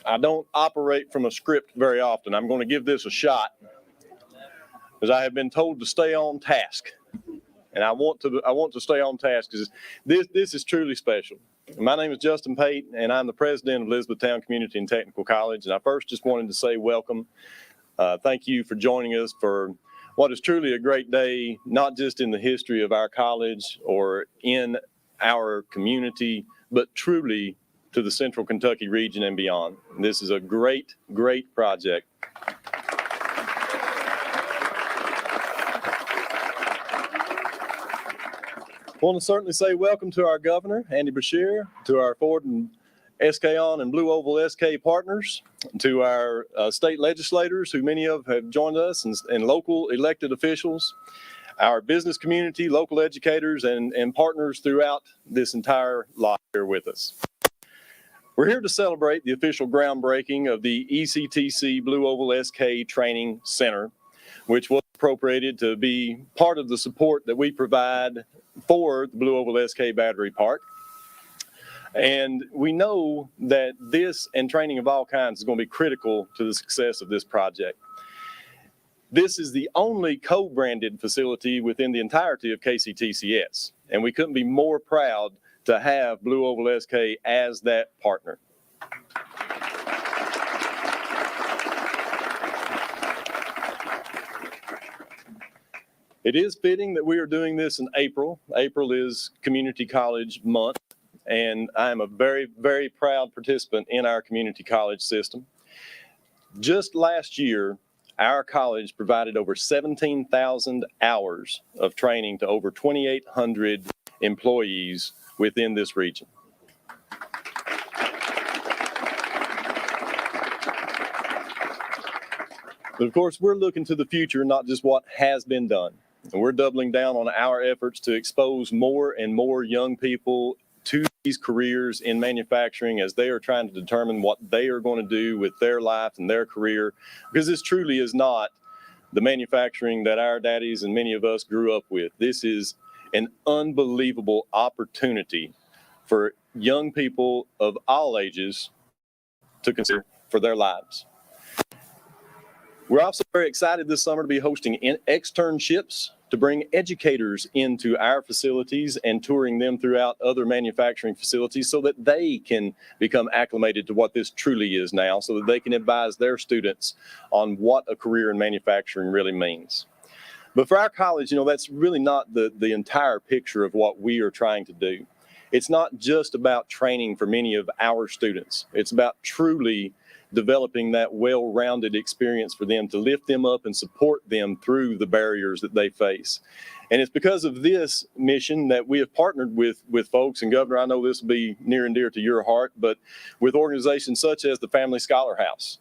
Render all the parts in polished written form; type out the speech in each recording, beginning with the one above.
I don't operate from a script very often. I'm going to give this a shot because I have been told to stay on task. And I want to stay on task because this is truly special. My name is Justin Pate, and I'm the president of Elizabethtown Community and Technical College. And I first just wanted to say welcome. Thank you for joining us for what is truly a great day, not just in the history of our college or in our community, but truly to the Central Kentucky region and beyond. This is a great, great project. I want to certainly say welcome to our governor, Andy Beshear, to our Ford and SK and BlueOval SK partners, to our state legislators, who many of have joined us, and local elected officials, our business community, local educators, and partners throughout this entire lot here with us. We're here to celebrate the official groundbreaking of the ECTC BlueOval SK Training Center, which was appropriated to be part of the support that we provide for the BlueOval SK Battery Park. And we know that this and training of all kinds is going to be critical to the success of this project. This is the only co-branded facility within the entirety of KCTCS, and we couldn't be more proud to have BlueOval SK as that partner. It is fitting that we are doing this in April. April is Community College Month, and I am a very, very proud participant in our community college system. Just last year, our college provided over 17,000 hours of training to over 2,800 employees within this region. But of course, we're looking to the future, not just what has been done. And we're doubling down on our efforts to expose more and more young people to these careers in manufacturing as they are trying to determine what they are going to do with their life and their career, because this truly is not the manufacturing that our daddies and many of us grew up with. This is an unbelievable opportunity for young people of all ages to consider for their lives. We're also very excited this summer to be hosting externships to bring educators into our facilities and touring them throughout other manufacturing facilities so that they can become acclimated to what this truly is now, so that they can advise their students on what a career in manufacturing really means. But for our college, that's really not the entire picture of what we are trying to do. It's not just about training for many of our students. It's about truly developing that well-rounded experience for them to lift them up and support them through the barriers that they face. And it's because of this mission that we have partnered with folks, and Governor, I know this will be near and dear to your heart, but with organizations such as the Family Scholar House.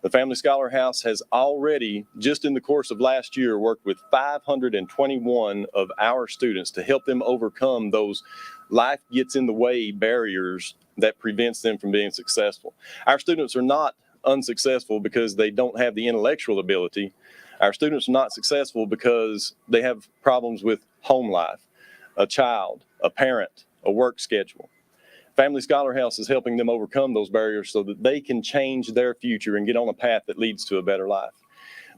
The Family Scholar House has already, just in the course of last year, worked with 521 of our students to help them overcome those life gets in the way barriers that prevents them from being successful. Our students are not unsuccessful because they don't have the intellectual ability. Our students are not successful because they have problems with home life, a child, a parent, a work schedule. Family Scholar House is helping them overcome those barriers so that they can change their future and get on a path that leads to a better life.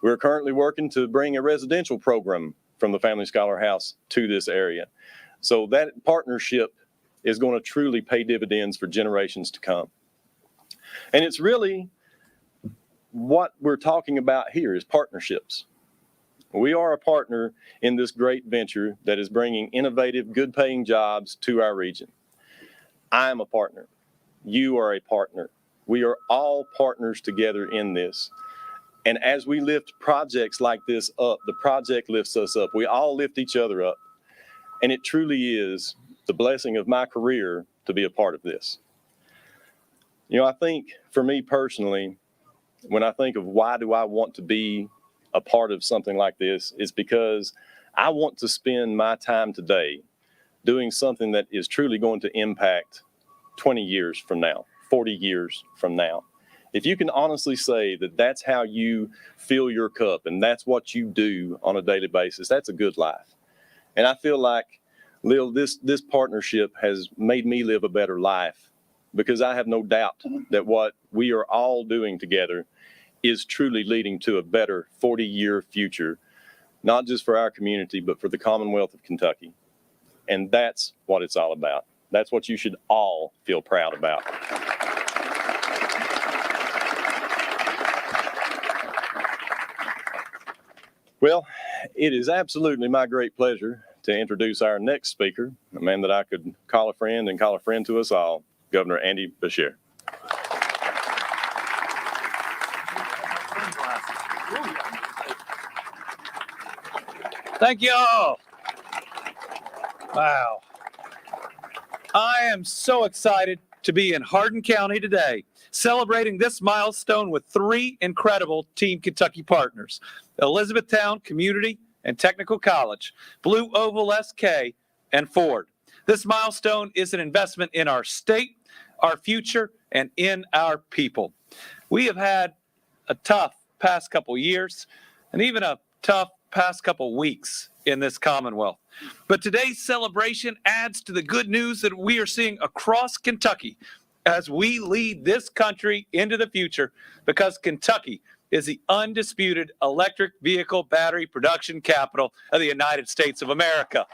We're currently working to bring a residential program from the Family Scholar House to this area. So that partnership is going to truly pay dividends for generations to come. And it's really what we're talking about here is partnerships. We are a partner in this great venture that is bringing innovative, good-paying jobs to our region. I am a partner. You are a partner. We are all partners together in this. And as we lift projects like this up, the project lifts us up. We all lift each other up. And it truly is the blessing of my career to be a part of this. I think for me personally, when I think of why do I want to be a part of something like this, it's because I want to spend my time today doing something that is truly going to impact 20 years from now, 40 years from now. If you can honestly say that that's how you fill your cup and that's what you do on a daily basis, that's a good life. And I feel like, Lil, this partnership has made me live a better life because I have no doubt that what we are all doing together is truly leading to a better 40-year future, not just for our community, but for the Commonwealth of Kentucky. And that's what it's all about. That's what you should all feel proud about. Well, it is absolutely my great pleasure to introduce our next speaker, a man that I could call a friend and call a friend to us all, Governor Andy Beshear. Thank you all. Wow. I am so excited to be in Hardin County today, celebrating this milestone with three incredible Team Kentucky partners: Elizabethtown Community and Technical College, BlueOval SK, and Ford. This milestone is an investment in our state, our future, and in our people. We have had a tough past couple years and even a tough past couple weeks in this Commonwealth. But today's celebration adds to the good news that we are seeing across Kentucky as we lead this country into the future, because Kentucky is the undisputed electric vehicle battery production capital of the United States of America.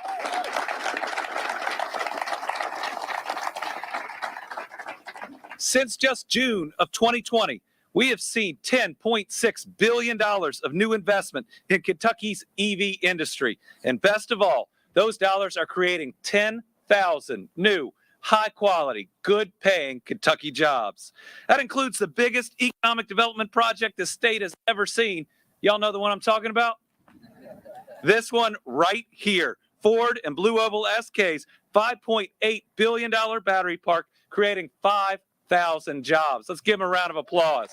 Since just June of 2020, we have seen $10.6 billion of new investment in Kentucky's EV industry. And best of all, those dollars are creating 10,000 new, high-quality, good-paying Kentucky jobs. That includes the biggest economic development project the state has ever seen. Y'all know the one I'm talking about? This one right here, Ford and BlueOval SK's $5.8 billion battery park, creating 5,000 jobs. Let's give them a round of applause.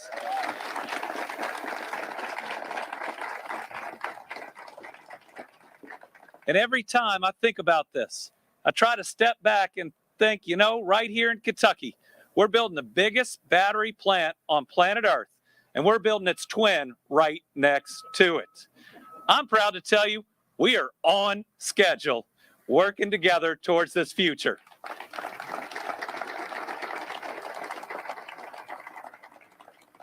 And every time I think about this, I try to step back and think, you know, right here in Kentucky, we're building the biggest battery plant on planet Earth, and we're building its twin right next to it. I'm proud to tell you, we are on schedule, working together towards this future.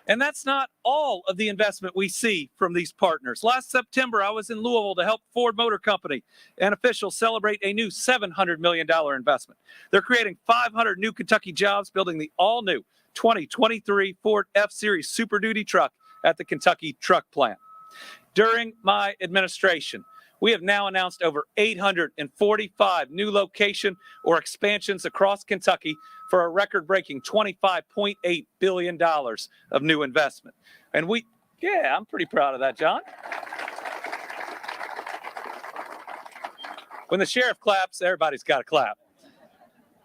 And that's not all of the investment we see from these partners. Last September, I was in Louisville to help Ford Motor Company and officials celebrate a new $700 million investment. They're creating 500 new Kentucky jobs, building the all-new 2023 Ford F-Series Super Duty truck at the Kentucky Truck Plant. During my administration, we have now announced over 845 new location or expansions across Kentucky for a record-breaking $25.8 billion of new investment. And I'm pretty proud of that, John. When the sheriff claps, everybody's got to clap.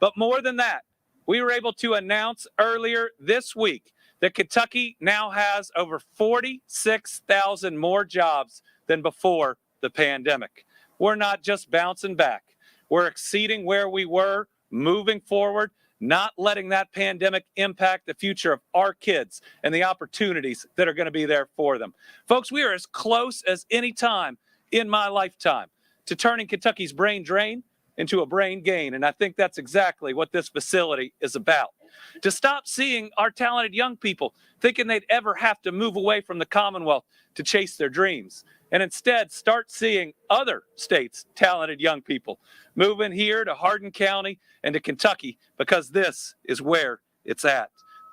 But more than that, we were able to announce earlier this week that Kentucky now has over 46,000 more jobs than before the pandemic. We're not just bouncing back. We're exceeding where we were, moving forward, not letting that pandemic impact the future of our kids and the opportunities that are going to be there for them. Folks, we are as close as any time in my lifetime to turning Kentucky's brain drain into a brain gain. And I think that's exactly what this facility is about. To stop seeing our talented young people thinking they'd ever have to move away from the Commonwealth to chase their dreams, and instead start seeing other states' talented young people moving here to Hardin County and to Kentucky, because this is where it's at.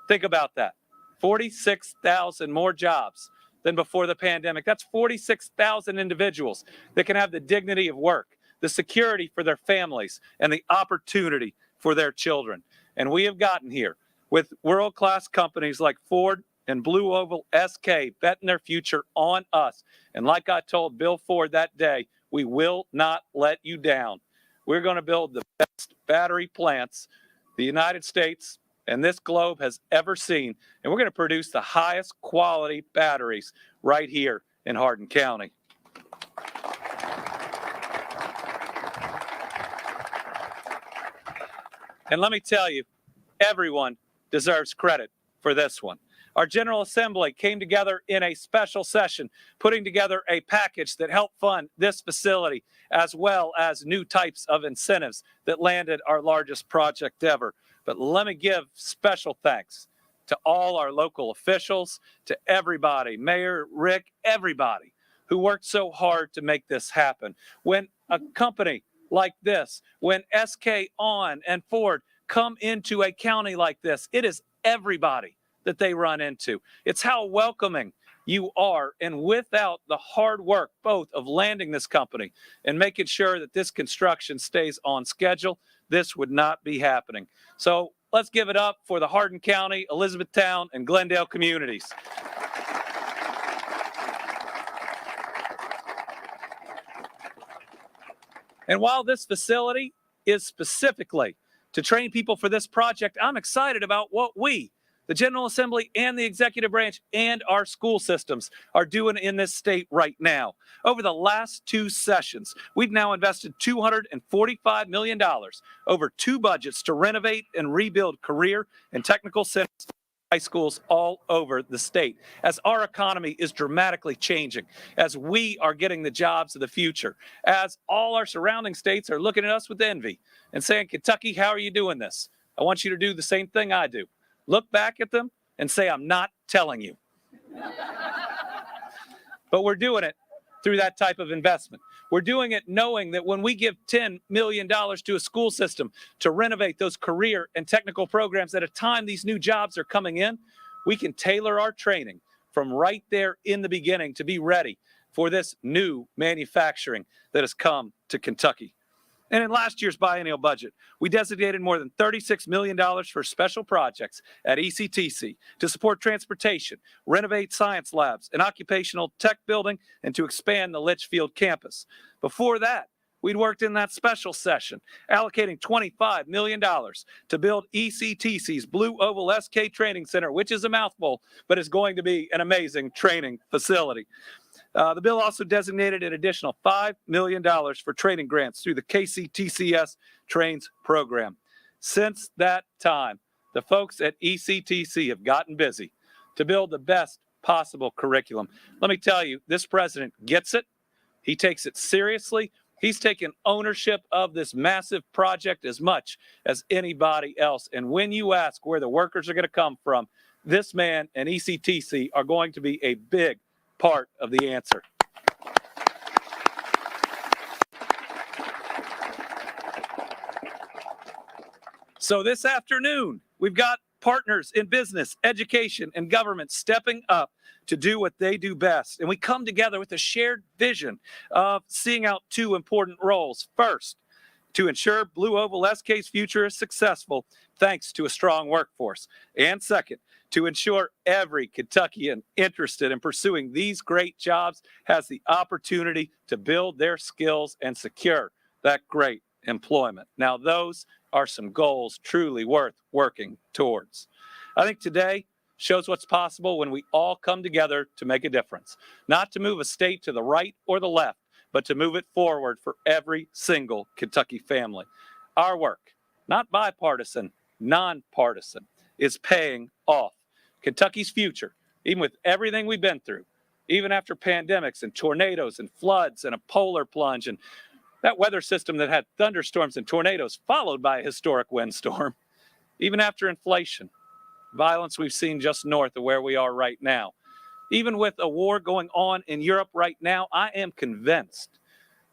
Think about that. 46,000 more jobs than before the pandemic. That's 46,000 individuals that can have the dignity of work, the security for their families, and the opportunity for their children. And we have gotten here with world-class companies like Ford and BlueOval SK betting their future on us. And like I told Bill Ford that day, we will not let you down. We're going to build the best battery plants the United States and this globe has ever seen. And we're going to produce the highest quality batteries right here in Hardin County. And let me tell you, everyone deserves credit for this one. Our General Assembly came together in a special session, putting together a package that helped fund this facility, as well as new types of incentives that landed our largest project ever. But let me give special thanks to all our local officials, to everybody, Mayor Rick, everybody who worked so hard to make this happen. When a company like this, when SK On and Ford come into a county like this, it is everybody that they run into. It's how welcoming you are. And without the hard work, both of landing this company and making sure that this construction stays on schedule, this would not be happening. So let's give it up for the Hardin County, Elizabethtown, and Glendale communities. And while this facility is specifically to train people for this project, I'm excited about what we, the General Assembly and the executive branch and our school systems are doing in this state right now. Over the last 2 sessions, we've now invested $245 million over 2 budgets to renovate and rebuild career and technical centers, high schools all over the state. As our economy is dramatically changing, as we are getting the jobs of the future, as all our surrounding states are looking at us with envy and saying, Kentucky, how are you doing this? I want you to do the same thing I do. Look back at them and say, I'm not telling you. But we're doing it through that type of investment. We're doing it knowing that when we give $10 million to a school system to renovate those career and technical programs at a time these new jobs are coming in, we can tailor our training from right there in the beginning to be ready for this new manufacturing that has come to Kentucky. And in last year's biennial budget, we designated more than $36 million for special projects at ECTC to support transportation, renovate science labs, an occupational tech building, and to expand the Litchfield campus. Before that, we'd worked in that special session, allocating $25 million to build ECTC's BlueOval SK Training Center, which is a mouthful, but is going to be an amazing training facility. The bill also designated an additional $5 million for training grants through the KCTCS Trains program. Since that time, the folks at ECTC have gotten busy to build the best possible curriculum. Let me tell you, this president gets it. He takes it seriously. He's taken ownership of this massive project as much as anybody else. And when you ask where the workers are going to come from, this man and ECTC are going to be a big part of the answer. So this afternoon, we've got partners in business, education, and government stepping up to do what they do best. And we come together with a shared vision of seeing out 2 important roles. First, to ensure BlueOval SK's future is successful thanks to a strong workforce. And second, to ensure every Kentuckian interested in pursuing these great jobs has the opportunity to build their skills and secure that great employment. Now, those are some goals truly worth working towards. I think today shows what's possible when we all come together to make a difference, not to move a state to the right or the left, but to move it forward for every single Kentucky family. Our work, not bipartisan, nonpartisan, is paying off. Kentucky's future, even with everything we've been through, even after pandemics and tornadoes and floods and a polar plunge and that weather system that had thunderstorms and tornadoes followed by a historic windstorm, even after inflation, violence we've seen just north of where we are right now, even with a war going on in Europe right now, I am convinced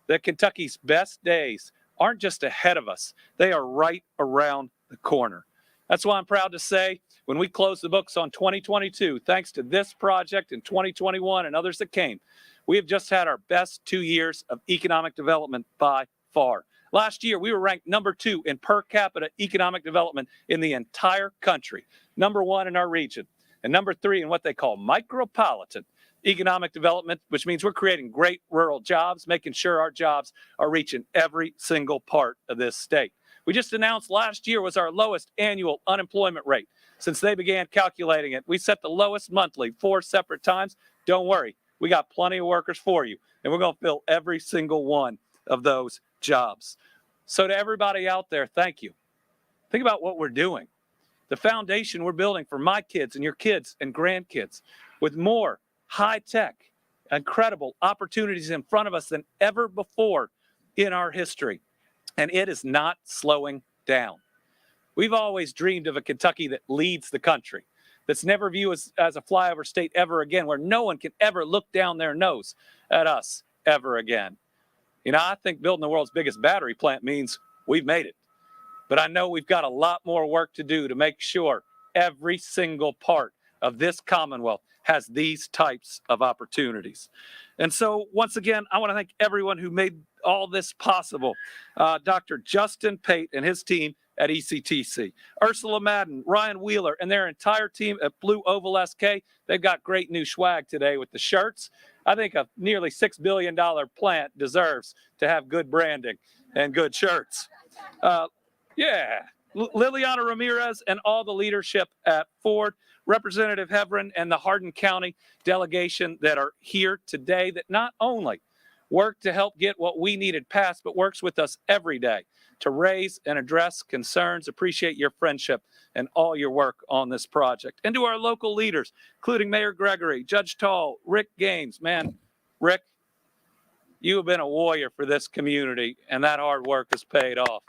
that Kentucky's best days aren't just ahead of us, they are right around the corner. That's why I'm proud to say when we close the books on 2022, thanks to this project in 2021 and others that came, we have just had our best 2 years of economic development by far. Last year, we were ranked number 2 in per capita economic development in the entire country, number 1 in our region, and number 3 in what they call micropolitan economic development, which means we're creating great rural jobs, making sure our jobs are reaching every single part of this state. We just announced last year was our lowest annual unemployment rate. Since they began calculating it, we set the lowest monthly 4 separate times. Don't worry, we got plenty of workers for you, and we're going to fill every single one of those jobs. So to everybody out there, thank you. Think about what we're doing. The foundation we're building for my kids and your kids and grandkids with more high-tech, incredible opportunities in front of us than ever before in our history. And it is not slowing down. We've always dreamed of a Kentucky that leads the country, that's never viewed as a flyover state ever again, where no one can ever look down their nose at us ever again. You know, I think building the world's biggest battery plant means we've made it. But I know we've got a lot more work to do to make sure every single part of this Commonwealth has these types of opportunities. And so, once again, I want to thank everyone who made all this possible. Dr. Justin Pate and his team at ECTC, Ursula Madden, Ryan Wheeler, and their entire team at BlueOval SK. They've got great new swag today with the shirts. I think a nearly $6 billion plant deserves to have good branding and good shirts. Liliana Ramirez and all the leadership at Ford, Representative Hebron and the Hardin County delegation that are here today that not only work to help get what we needed passed, but works with us every day to raise and address concerns. Appreciate your friendship and all your work on this project. And to our local leaders, including Mayor Gregory, Judge Tall, Rick Gaines. Man, Rick, you have been a warrior for this community, and that hard work has paid off.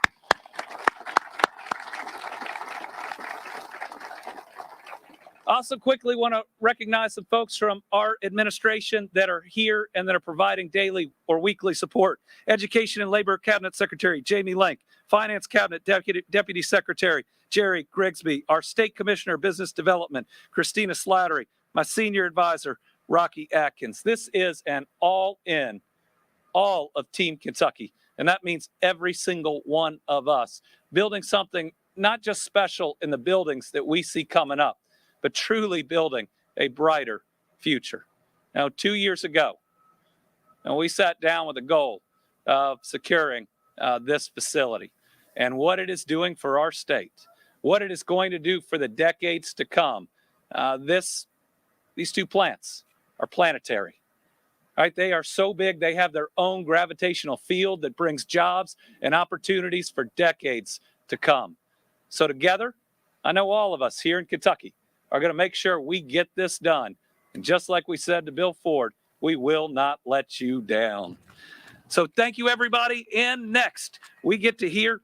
Also quickly want to recognize some folks from our administration that are here and that are providing daily or weekly support. Education and Labor Cabinet Secretary Jamie Lenk, Finance Cabinet Deputy Secretary Jerry Grigsby, our State Commissioner of Business Development Christina Slattery, my Senior Advisor Rocky Atkins. This is an all-in, all of Team Kentucky, and that means every single one of us building something not just special in the buildings that we see coming up, but truly building a brighter future. Now, 2 years ago, and we sat down with a goal of securing this facility and what it is doing for our state, what it is going to do for the decades to come. These two plants are planetary. Right? They are so big, they have their own gravitational field that brings jobs and opportunities for decades to come. So together, I know all of us here in Kentucky are going to make sure we get this done. And just like we said to Bill Ford, we will not let you down. So thank you, everybody. And next, we get to hear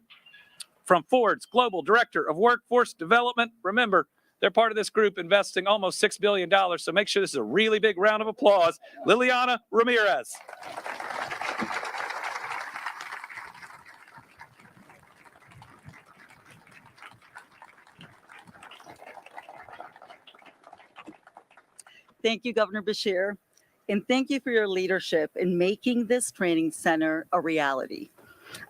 from Ford's Global Director of Workforce Development. Remember, they're part of this group investing almost $6 billion. So make sure this is a really big round of applause. Liliana Ramirez. Thank you, Governor Beshear, and thank you for your leadership in making this training center a reality.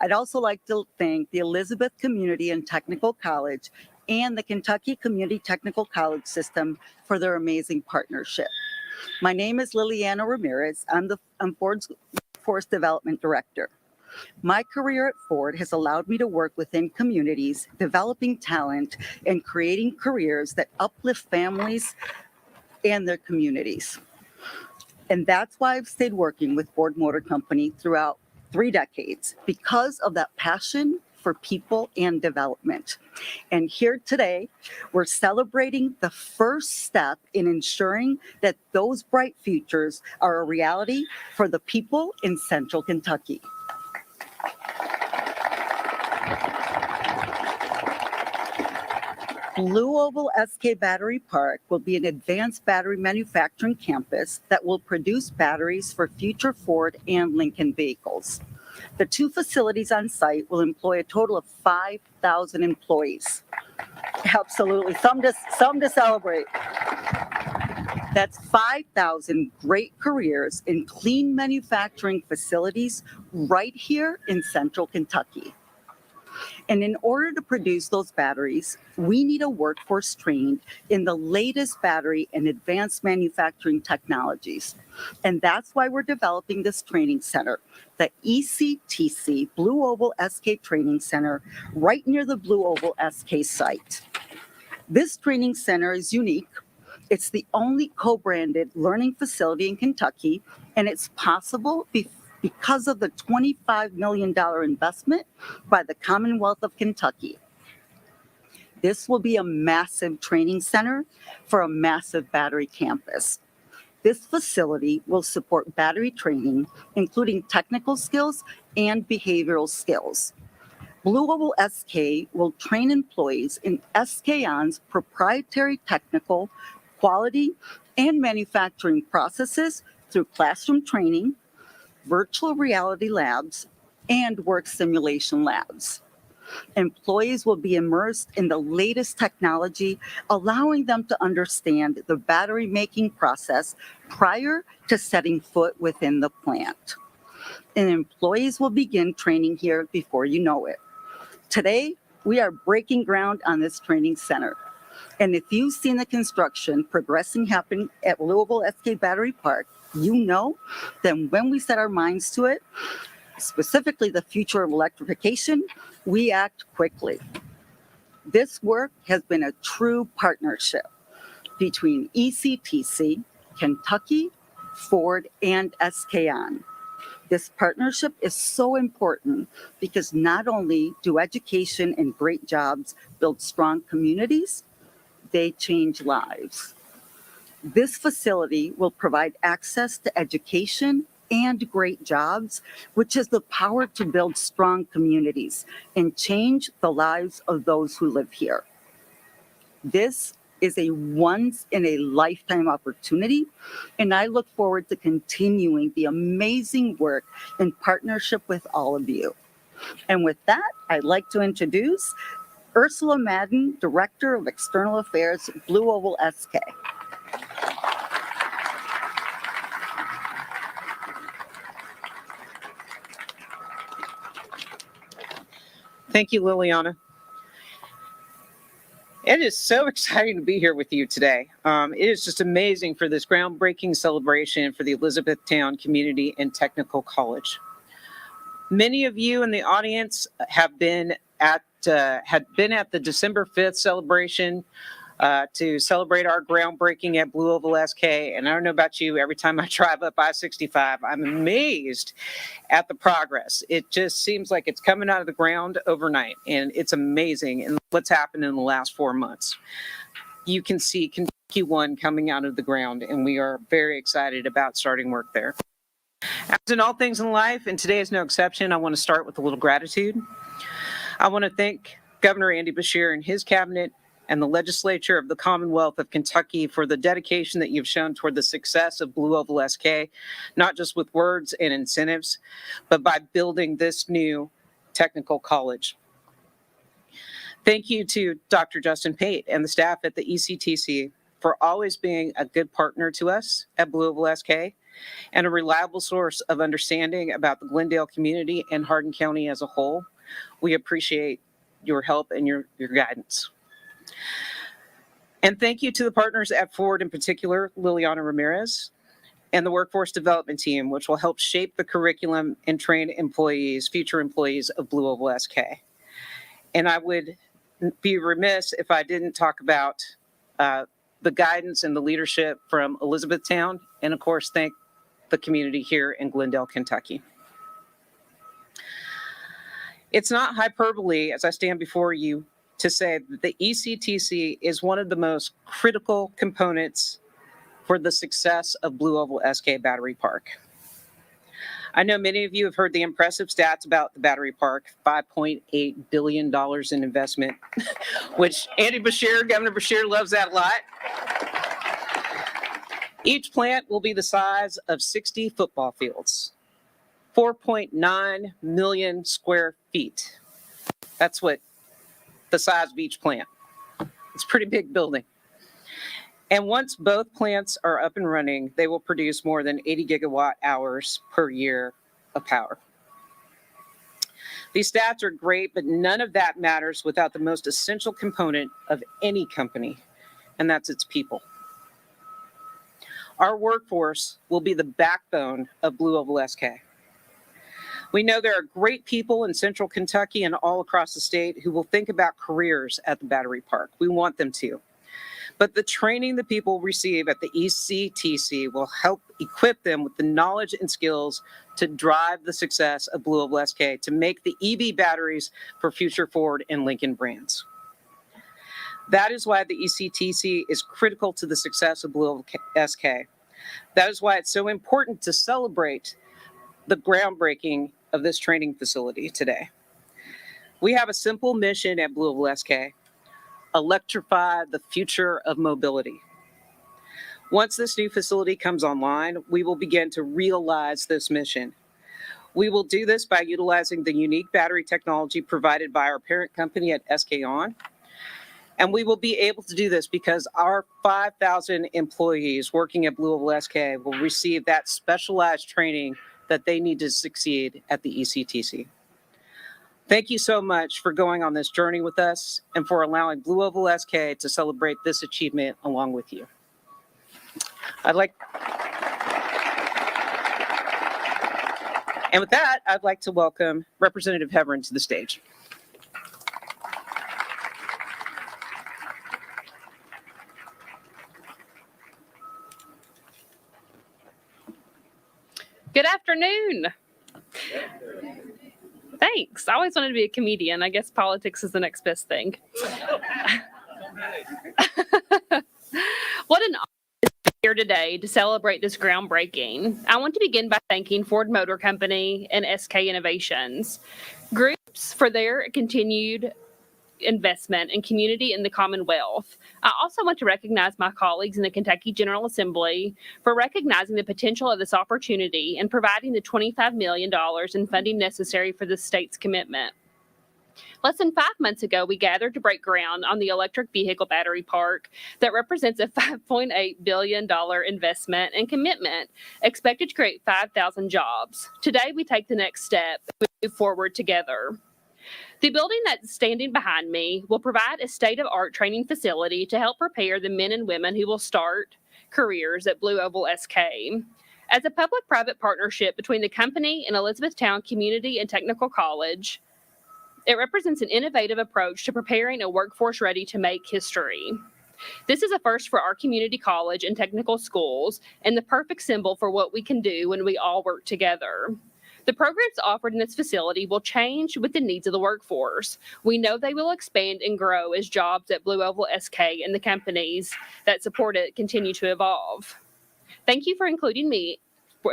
I'd also like to thank the Elizabeth Community and Technical College and the Kentucky Community Technical College System for their amazing partnership. My name is Liliana Ramirez. I'm Ford's Workforce Development Director. My career at Ford has allowed me to work within communities, developing talent and creating careers that uplift families and their communities. And that's why I've stayed working with Ford Motor Company throughout 3 decades, because of that passion for people and development. And here today, we're celebrating the first step in ensuring that those bright futures are a reality for the people in Central Kentucky. BlueOval SK Battery Park will be an advanced battery manufacturing campus that will produce batteries for future Ford and Lincoln vehicles. The 2 facilities on site will employ a total of 5,000 employees. Absolutely, some to celebrate. That's 5,000 great careers in clean manufacturing facilities right here in Central Kentucky. And in order to produce those batteries, we need a workforce trained in the latest battery and advanced manufacturing technologies. And that's why we're developing this training center, the ECTC BlueOval SK Training Center, right near the BlueOval SK site. This training center is unique. It's the only co-branded learning facility in Kentucky, and it's possible because of the $25 million investment by the Commonwealth of Kentucky. This will be a massive training center for a massive battery campus. This facility will support battery training, including technical skills and behavioral skills. BlueOval SK will train employees in SK-On's proprietary technical, quality, and manufacturing processes through classroom training, virtual reality labs, and work simulation labs. Employees will be immersed in the latest technology, allowing them to understand the battery making process prior to setting foot within the plant. And employees will begin training here before you know it. Today, we are breaking ground on this training center. And if you've seen the construction progressing happening at BlueOval SK Battery Park, you know that when we set our minds to it, specifically the future of electrification, we act quickly. This work has been a true partnership between ECTC, Kentucky, Ford, and SK-On. This partnership is so important because not only do education and great jobs build strong communities, they change lives. This facility will provide access to education and great jobs, which has the power to build strong communities and change the lives of those who live here. This is a once-in-a-lifetime opportunity, and I look forward to continuing the amazing work in partnership with all of you. And with that, I'd like to introduce Ursula Madden, Director of External Affairs, BlueOval SK. Thank you, Liliana. It is so exciting to be here with you today. It is just amazing for this groundbreaking celebration for the Elizabethtown Community and Technical College. Many of you in the audience have been at the December 5th celebration to celebrate our groundbreaking at BlueOval SK. And I don't know about you, every time I drive up I-65, I'm amazed at the progress. It just seems like it's coming out of the ground overnight, and it's amazing in what's happened in the last 4 months. You can see Kentucky 1 coming out of the ground, and we are very excited about starting work there. As in all things in life, and today is no exception, I want to start with a little gratitude. I want to thank Governor Andy Beshear and his cabinet and the legislature of the Commonwealth of Kentucky for the dedication that you've shown toward the success of BlueOval SK, not just with words and incentives, but by building this new technical college. Thank you to Dr. Justin Pate and the staff at the ECTC for always being a good partner to us at BlueOval SK and a reliable source of understanding about the Glendale community and Hardin County as a whole. We appreciate your help and your guidance. And thank you to the partners at Ford, in particular, Liliana Ramirez, and the workforce development team, which will help shape the curriculum and train employees, future employees of BlueOval SK. And I would be remiss if I didn't talk about the guidance and the leadership from Elizabethtown, and of course, thank the community here in Glendale, Kentucky. It's not hyperbole as I stand before you to say that the ECTC is one of the most critical components for the success of BlueOval SK Battery Park. I know many of you have heard the impressive stats about the battery park, $5.8 billion in investment, which Andy Beshear, Governor Beshear, loves that a lot. Each plant will be the size of 60 football fields, 4.9 million square feet. That's what the size of each plant. It's a pretty big building. And once both plants are up and running, they will produce more than 80 gigawatt hours per year of power. These stats are great, but none of that matters without the most essential component of any company, and that's its people. Our workforce will be the backbone of BlueOval SK. We know there are great people in central Kentucky and all across the state who will think about careers at the battery park. We want them to. But the training the people receive at the ECTC will help equip them with the knowledge and skills to drive the success of BlueOval SK, to make the EV batteries for future Ford and Lincoln brands. That is why the ECTC is critical to the success of BlueOval SK. That is why it's so important to celebrate the groundbreaking of this training facility today. We have a simple mission at BlueOval SK: electrify the future of mobility. Once this new facility comes online, we will begin to realize this mission. We will do this by utilizing the unique battery technology provided by our parent company at SK On. And we will be able to do this because our 5,000 employees working at BlueOval SK will receive that specialized training that they need to succeed at the ECTC. Thank you so much for going on this journey with us and for allowing BlueOval SK to celebrate this achievement along with you. And with that, I'd like to welcome Representative Heverin to the stage. Good afternoon. Thanks. I always wanted to be a comedian. I guess politics is the next best thing. What an honor to be here today to celebrate this groundbreaking. I want to begin by thanking Ford Motor Company and SK Innovations groups for their continued investment in community in the Commonwealth. I also want to recognize my colleagues in the Kentucky General Assembly for recognizing the potential of this opportunity and providing the $25 million in funding necessary for the state's commitment. Less than 5 months ago, we gathered to break ground on the electric vehicle battery park that represents a $5.8 billion investment and commitment expected to create 5,000 jobs. Today, we take the next step and move forward together. The building that's standing behind me will provide a state-of-the-art training facility to help prepare the men and women who will start careers at BlueOval SK. As a public-private partnership between the company and Elizabethtown Community and Technical College, it represents an innovative approach to preparing a workforce ready to make history. This is a first for our community college and technical schools and the perfect symbol for what we can do when we all work together. The programs offered in this facility will change with the needs of the workforce. We know they will expand and grow as jobs at BlueOval SK and the companies that support it continue to evolve. Thank you for including me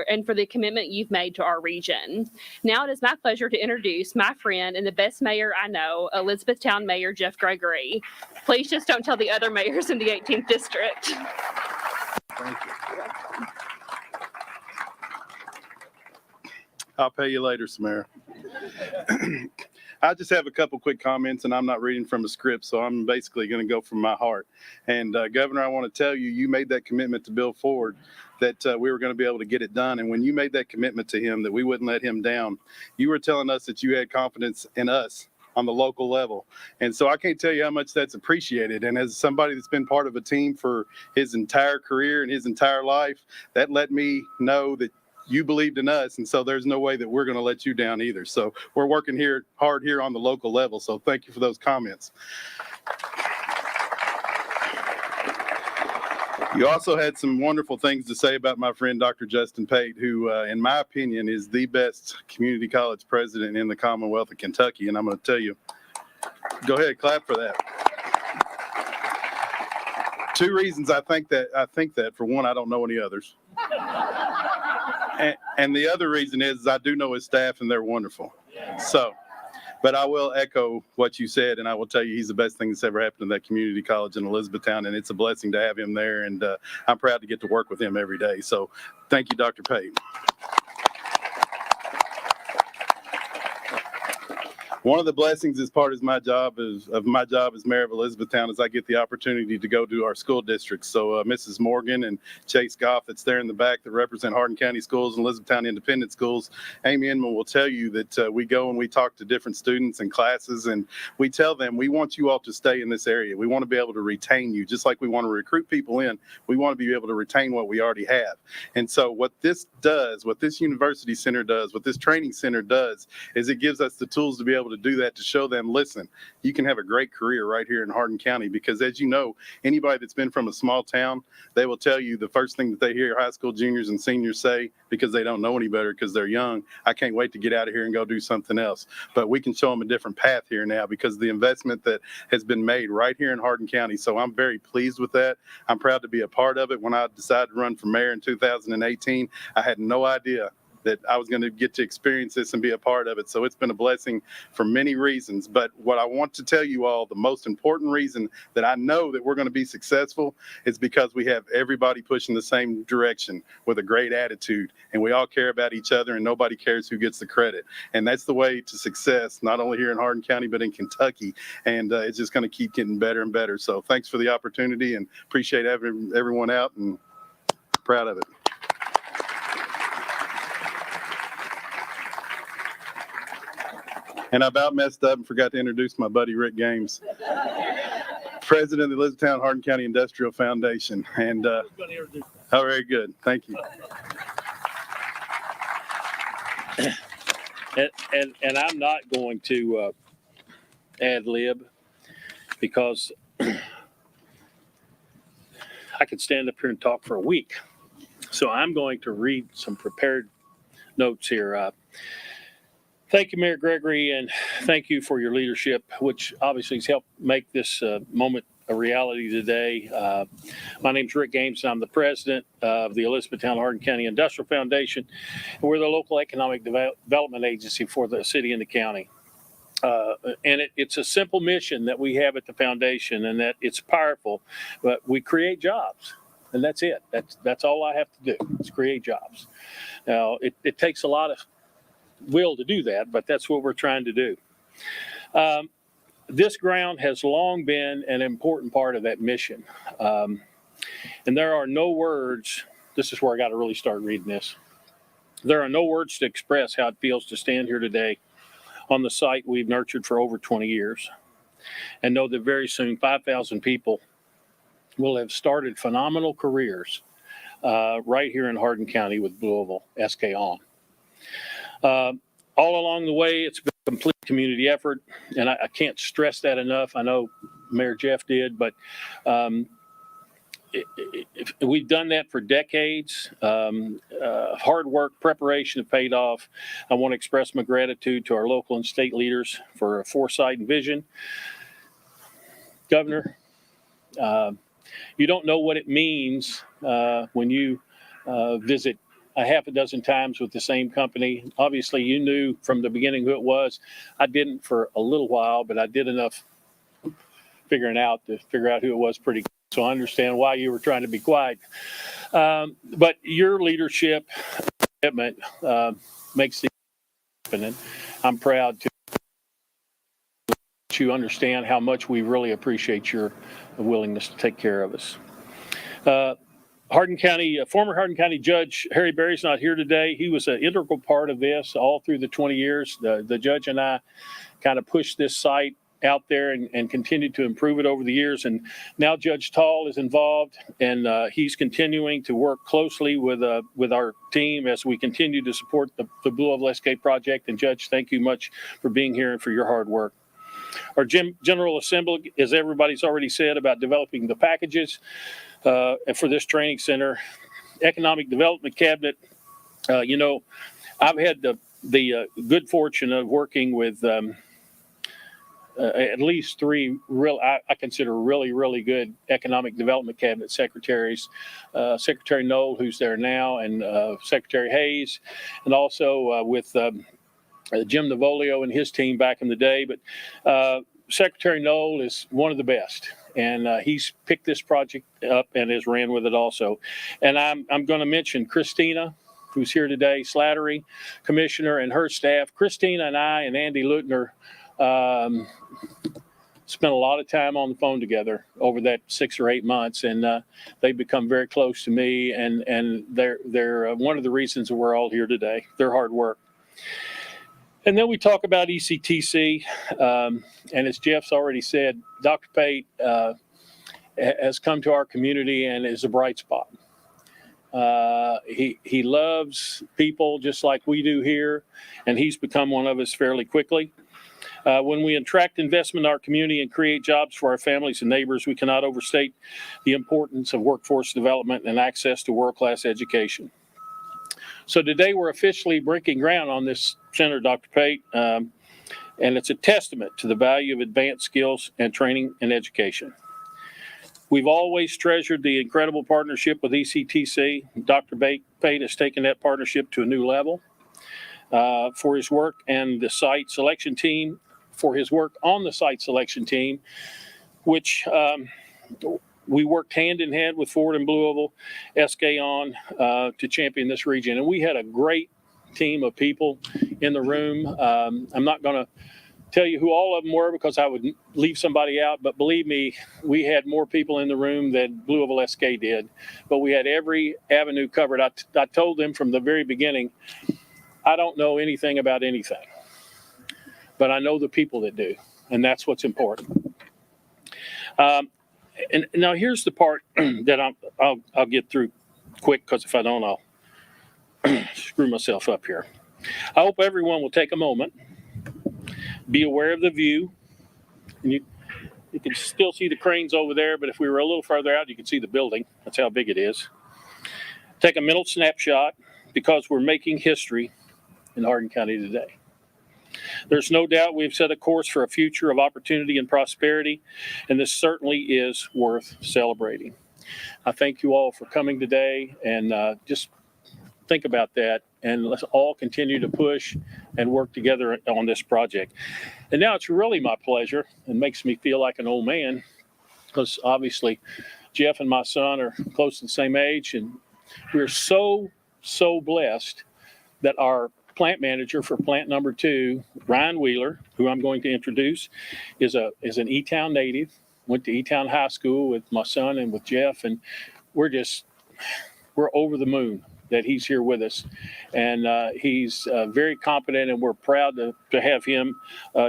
and for the commitment you've made to our region. Now it is my pleasure to introduce my friend and the best mayor I know, Elizabethtown Mayor Jeff Gregory. Please just don't tell the other mayors in the 18th District. Thank you. I'll pay you later, Samara. I just have a couple quick comments, and I'm not reading from a script, so I'm basically going to go from my heart. And Governor, I want to tell you, you made that commitment to Bill Ford that we were going to be able to get it done. And when you made that commitment to him that we wouldn't let him down, you were telling us that you had confidence in us on the local level. And so I can't tell you how much that's appreciated. And as somebody that's been part of a team for his entire career and his entire life, that let me know that you believed in us, and so there's no way that we're going to let you down either. So we're working hard here on the local level. So thank you for those comments. You also had some wonderful things to say about my friend Dr. Justin Pate, who, in my opinion, is the best community college president in the Commonwealth of Kentucky. And I'm going to tell you, go ahead, clap for that. Two reasons I think that. For one, I don't know any others. And the other reason is I do know his staff, and they're wonderful. So, but I will echo what you said, and I will tell you he's the best thing that's ever happened in that community college in Elizabethtown, and it's a blessing to have him there, and I'm proud to get to work with him every day. So thank you, Dr. Pate. One of the blessings as part of my job as mayor of Elizabethtown is I get the opportunity to go to our school districts. So Mrs. Morgan and Chase Goff that's there in the back that represent Hardin County Schools and Elizabethtown Independent Schools, Amy Inman will tell you that we go and we talk to different students and classes, and we tell them we want you all to stay in this area. We want to be able to retain you, just like we want to recruit people in. We want to be able to retain what we already have. And so what this does, what this university center does, what this training center does, is it gives us the tools to be able to do that, to show them, listen, you can have a great career right here in Hardin County. Because as you know, anybody that's been from a small town, they will tell you the first thing that they hear high school juniors and seniors say, because they don't know any better, because they're young, I can't wait to get out of here and go do something else. But we can show them a different path here now because of the investment that has been made right here in Hardin County. So I'm very pleased with that. I'm proud to be a part of it. When I decided to run for mayor in 2018, I had no idea that I was going to get to experience this and be a part of it. So it's been a blessing for many reasons. But what I want to tell you all, the most important reason that I know that we're going to be successful is because we have everybody pushing the same direction with a great attitude, and we all care about each other, and nobody cares who gets the credit. And that's the way to success, not only here in Hardin County, but in Kentucky. And it's just going to keep getting better and better. So thanks for the opportunity, and appreciate everyone out, and proud of it. And I about messed up and forgot to introduce my buddy Rick Games, president of the Elizabethtown Hardin County Industrial Foundation. And oh, very good. Thank you. And I'm not going to ad lib, because I could stand up here and talk for a week. So I'm going to read some prepared notes here. Thank you, Mayor Gregory, and thank you for your leadership, which obviously has helped make this moment a reality today. My name's Rick Games, and I'm the president of the Elizabethtown Hardin County Industrial Foundation, and we're the local economic development agency for the city and the county. And it's a simple mission that we have at the foundation, and that it's powerful, but we create jobs, and that's it. That's all I have to do, is create jobs. Now, it takes a lot of will to do that, but that's what we're trying to do. This ground has long been an important part of that mission. And there are no words, this is where I got to really start reading this. There are no words to express how it feels to stand here today on the site we've nurtured for over 20 years and know that very soon 5,000 people will have started phenomenal careers right here in Hardin County with BlueOval SK on. All along the way, it's been a complete community effort, and I can't stress that enough. I know Mayor Jeff did, but we've done that for decades. Hard work, preparation have paid off. I want to express my gratitude to our local and state leaders for foresight and vision. Governor, you don't know what it means when you visit a half a dozen times with the same company. Obviously, you knew from the beginning who it was. I didn't for a little while, but I did enough figuring out to figure out who it was pretty good. So I understand why you were trying to be quiet. But your leadership commitment makes the difference. I'm proud to understand how much we really appreciate your willingness to take care of us. Hardin County, former Hardin County Judge Harry Berry's not here today. He was an integral part of this all through the 20 years. The judge and I kind of pushed this site out there and continued to improve it over the years. And now Judge Tall is involved, and he's continuing to work closely with our team as we continue to support the BlueOval SK project. And Judge, thank you much for being here and for your hard work. Our General Assembly, as everybody's already said, about developing the packages and for this training center. Economic Development Cabinet, I've had the good fortune of working with at least three I consider really good Economic Development Cabinet secretaries, Secretary Knoll, who's there now, and Secretary Hayes, and also with Jim Navolio and his team back in the day. But Secretary Knoll is one of the best, and he's picked this project up and has ran with it also. And I'm going to mention Christina, who's here today, Slattery, Commissioner, and her staff. Christina and I and Andy Lutner spent a lot of time on the phone together over that 6 or 8 months, and they've become very close to me, and they're one of the reasons that we're all here today, their hard work. And then we talk about ECTC, and as Jeff's already said, Dr. Pate has come to our community and is a bright spot. He loves people just like we do here, and he's become one of us fairly quickly. When we attract investment in our community and create jobs for our families and neighbors, we cannot overstate the importance of workforce development and access to world-class education. So today we're officially breaking ground on this center, Dr. Pate, and it's a testament to the value of advanced skills and training and education. We've always treasured the incredible partnership with ECTC. Dr. Pate has taken that partnership to a new level. for his work and the site selection team for his work on the site selection team, which we worked hand in hand with Ford and BlueOval SK on to champion this region. And we had a great team of people in the room. I'm not going to tell you who all of them were because I would leave somebody out, but believe me, we had more people in the room than BlueOval SK did, but we had every avenue covered. I told them from the very beginning, I don't know anything about anything, but I know the people that do, and that's what's important. And now here's the part that I'll get through quick, because if I don't, I'll screw myself up here. I hope everyone will take a moment, be aware of the view. And you can still see the cranes over there, but if we were a little further out, you can see the building. That's how big it is. Take a mental snapshot, because we're making history in Hardin County today. There's no doubt we've set a course for a future of opportunity and prosperity, and this certainly is worth celebrating. I thank you all for coming today, and just think about that, and let's all continue to push and work together on this project. And now it's really my pleasure, and makes me feel like an old man, because obviously Jeff and my son are close to the same age, and we're so blessed that our plant manager for plant number 2, Ryan Wheeler, who I'm going to introduce, is an E-Town native, went to E-Town High School with my son and with Jeff, and we're over the moon that he's here with us. And he's very competent, and we're proud to have him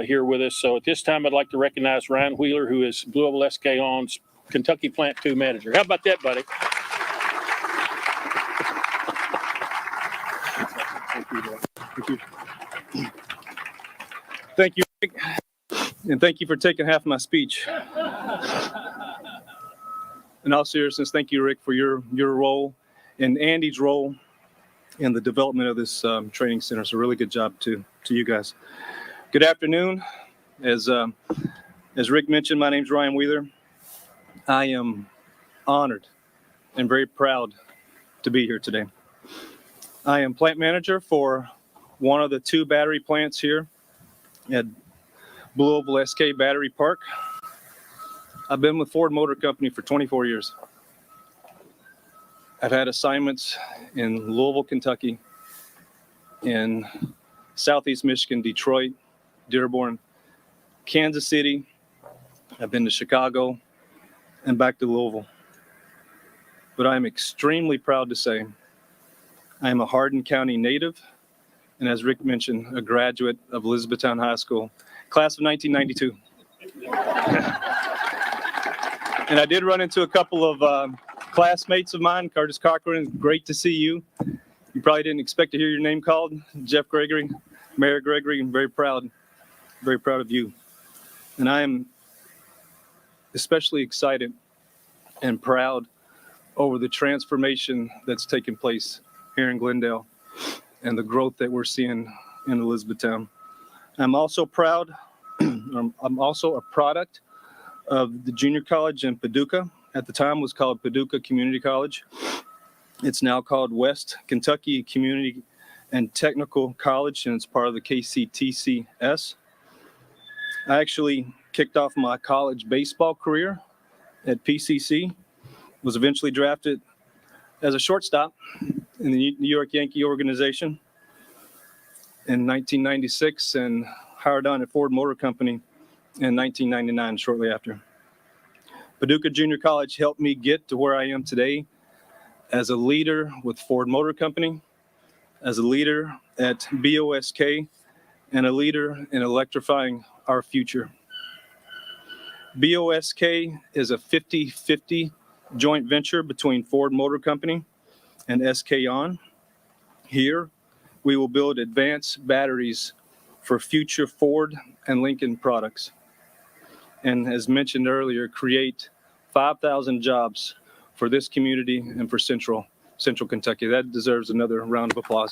here with us. So at this time, I'd like to recognize Ryan Wheeler, who is BlueOval SK ON's Kentucky Plant 2 manager. How about that, buddy? Thank you, Rick, and thank you for taking half my speech. In all seriousness, thank you, Rick, for your role and Andy's role in the development of this training center. It's a really good job to you guys. Good afternoon. As Rick mentioned, my name's Ryan Wheeler. I am honored and very proud to be here today. I am plant manager for one of the 2 battery plants here at BlueOval SK Battery Park. I've been with Ford Motor Company for 24 years. I've had assignments in Louisville, Kentucky, in Southeast Michigan, Detroit, Dearborn, Kansas City. I've been to Chicago and back to Louisville. But I'm extremely proud to say I am a Hardin County native, and as Rick mentioned, a graduate of Elizabethtown High School, class of 1992. And I did run into a couple of classmates of mine. Curtis Cochran, great to see you. You probably didn't expect to hear your name called. Jeff Gregory, Mayor Gregory, I'm very proud of you. And I am especially excited and proud over the transformation that's taken place here in Glendale and the growth that we're seeing in Elizabethtown. I'm also proud, I'm also a product of the junior college in Paducah. At the time was called Paducah Community College. It's now called West Kentucky Community and Technical College, and it's part of the KCTCS. I actually kicked off my college baseball career at PCC, was eventually drafted as a shortstop in the New York Yankee organization in 1996 and hired on at Ford Motor Company in 1999, shortly after. Paducah Junior College helped me get to where I am today as a leader with Ford Motor Company, as a leader at BOSK, and a leader in electrifying our future. BOSK is a 50-50 joint venture between Ford Motor Company and SK On. Here, we will build advanced batteries for future Ford and Lincoln products. And as mentioned earlier, create 5,000 jobs for this community and for Central Kentucky. That deserves another round of applause.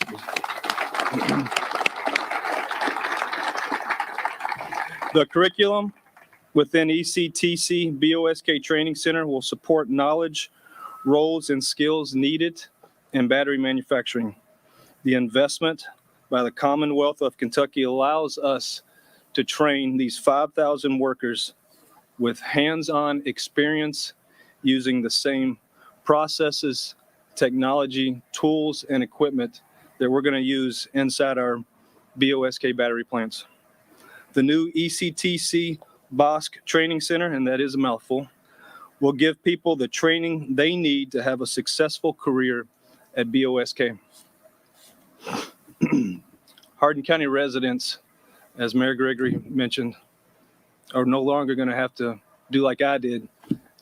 The curriculum within ECTC BOSK Training Center will support knowledge, roles, and skills needed in battery manufacturing. The investment by the Commonwealth of Kentucky allows us to train these 5,000 workers with hands-on experience using the same processes, technology, tools, and equipment that we're going to use inside our BOSK battery plants. The new ECTC BOSK Training Center, and that is a mouthful, will give people the training they need to have a successful career at BOSK. Hardin County residents, as Mayor Gregory mentioned, are no longer going to have to do like I did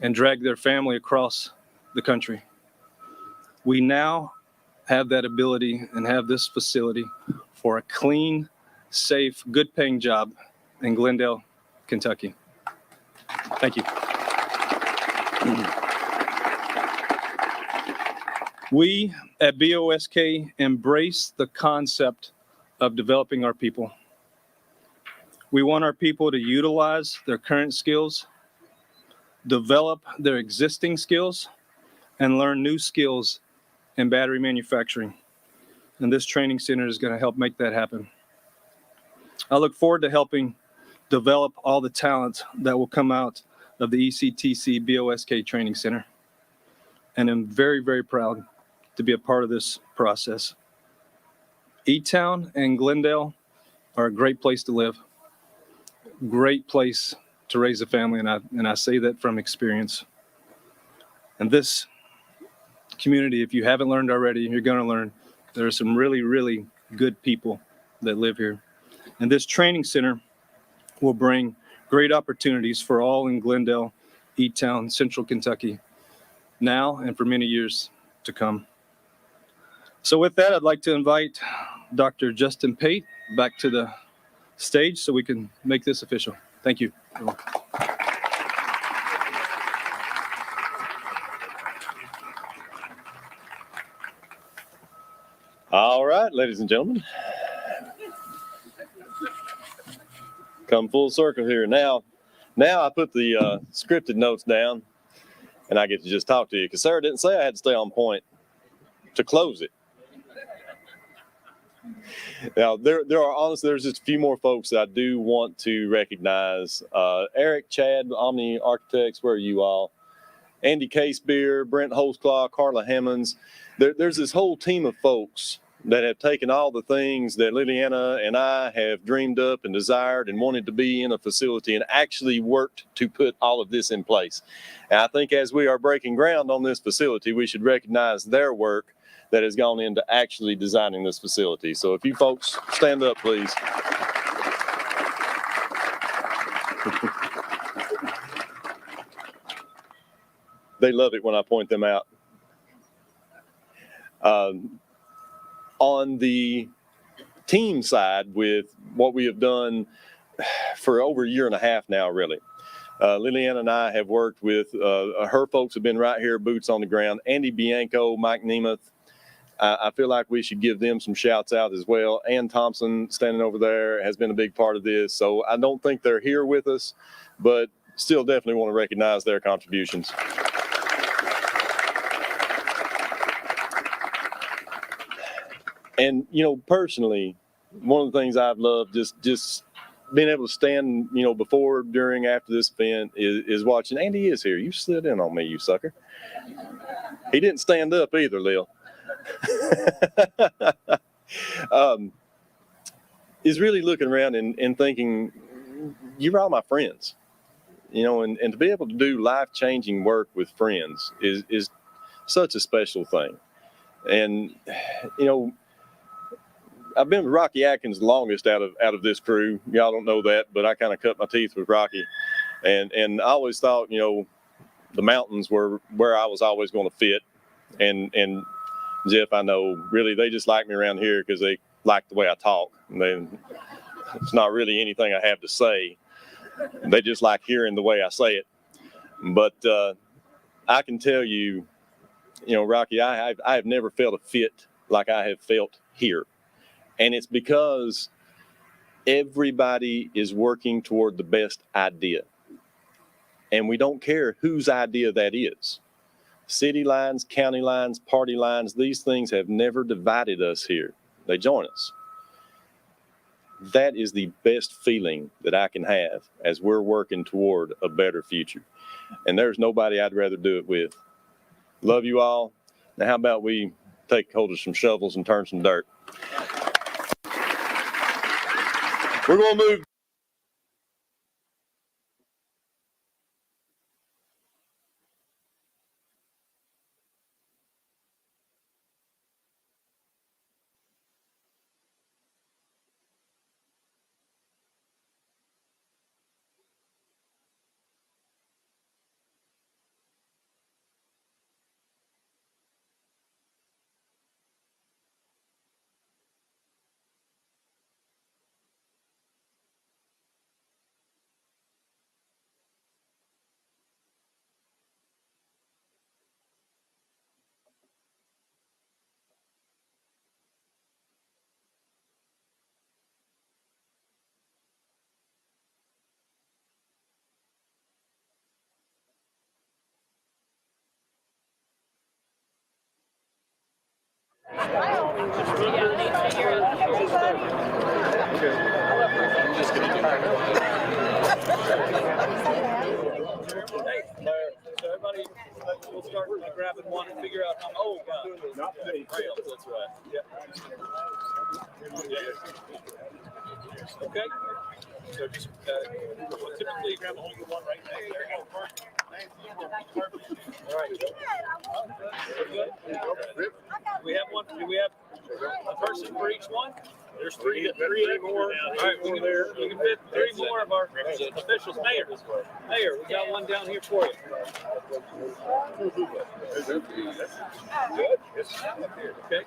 and drag their family across the country. We now have that ability and have this facility for a clean, safe, good-paying job in Glendale, Kentucky. Thank you. We at BOSK embrace the concept of developing our people. We want our people to utilize their current skills, develop their existing skills, and learn new skills in battery manufacturing. And this training center is going to help make that happen. I look forward to helping develop all the talent that will come out of the ECTC BOSK Training Center. And I'm very, very proud to be a part of this process. E-Town and Glendale are a great place to live, great place to raise a family, and I say that from experience. And this community, if you haven't learned already, you're going to learn. There are some really, really good people that live here. And this training center will bring great opportunities for all in Glendale, E-Town, Central Kentucky, now and for many years to come. So with that, I'd like to invite Dr. Justin Pate back to the stage so we can make this official. Thank you. All right, ladies and gentlemen. Come full circle here. Now I put the scripted notes down and I get to just talk to you because Sarah didn't say I had to stay on point to close it. Now, there are honestly, there's just a few more folks that I do want to recognize. Eric, Chad, Omni Architects, where are you all? Andy Casebeer, Brent Holzclaw, Carla Hammonds. There's this whole team of folks that have taken all the things that Liliana and I have dreamed up and desired and wanted to be in a facility and actually worked to put all of this in place. And I think as we are breaking ground on this facility, we should recognize their work that has gone into actually designing this facility. So if you folks stand up, please. They love it when I point them out. On the team side, with what we have done for over a year and a half now, really, Liliana and I have worked with, her folks have been right here, boots on the ground. Andy Bianco, Mike Nemeth. I feel like we should give them some shouts out as well. Ann Thompson, standing over there, has been a big part of this. So I don't think they're here with us, but still definitely want to recognize their contributions. And, you know, personally, one of the things I've loved just being able to stand, you know, before, during, after this event is watching. Andy is here. You slid in on me, you sucker. He didn't stand up either, Lil. Is really looking around and thinking, you're all my friends, you know, and to be able to do life-changing work with friends is such a special thing. And, you know, I've been with Rocky Atkins the longest out of this crew. Y'all don't know that, but I kind of cut my teeth with Rocky. And I always thought, you know, the mountains were where I was always going to fit. And Jeff, I know, really, they just like me around here because they like the way I talk. It's not really anything I have to say. They just like hearing the way I say it. But I can tell you, you know, Rocky, I have never felt a fit like I have felt here. And it's because everybody is working toward the best idea. And we don't care whose idea that is. City lines, county lines, party lines, these things have never divided us here. They join us. that is the best feeling that I can have as we're working toward a better future. And there's nobody I'd rather do it with. Love you all. Now, how about we take hold of some shovels and turn some dirt? We're going to move. So everybody, we'll start by grabbing one and figure out how. Oh, God. Not me. That's right. Yeah. Okay. So just we'll typically grab a hold of one right now. There you go. All right. Good. We have one. Do we have a person for each one? There's three more. All right, we can fit three more of our officials. Mayor, we got one down here for you. Okay.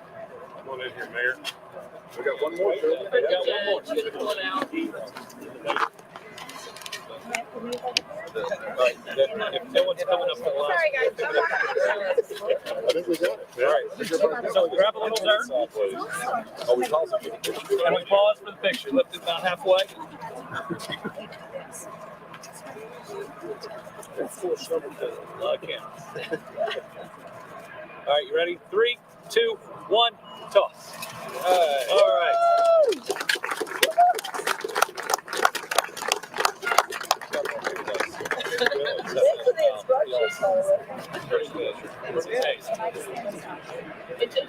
Come on in here, Mayor. We got one more. We got one more. If no one's coming up for the last. Sorry, guys. I think we got it. All right. So grab a little dirt. Oh, we pause for the picture. And we pause for the picture. Lift it about halfway. Okay. All right, you ready? 3, 2, 1, toss. All right.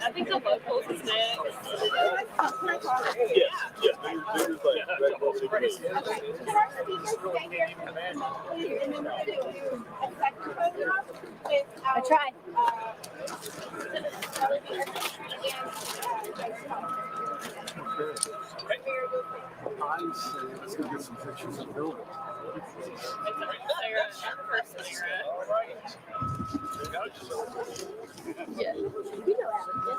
I think the locals is next. Yes. I tried. Let's go get some pictures of the building. Yeah.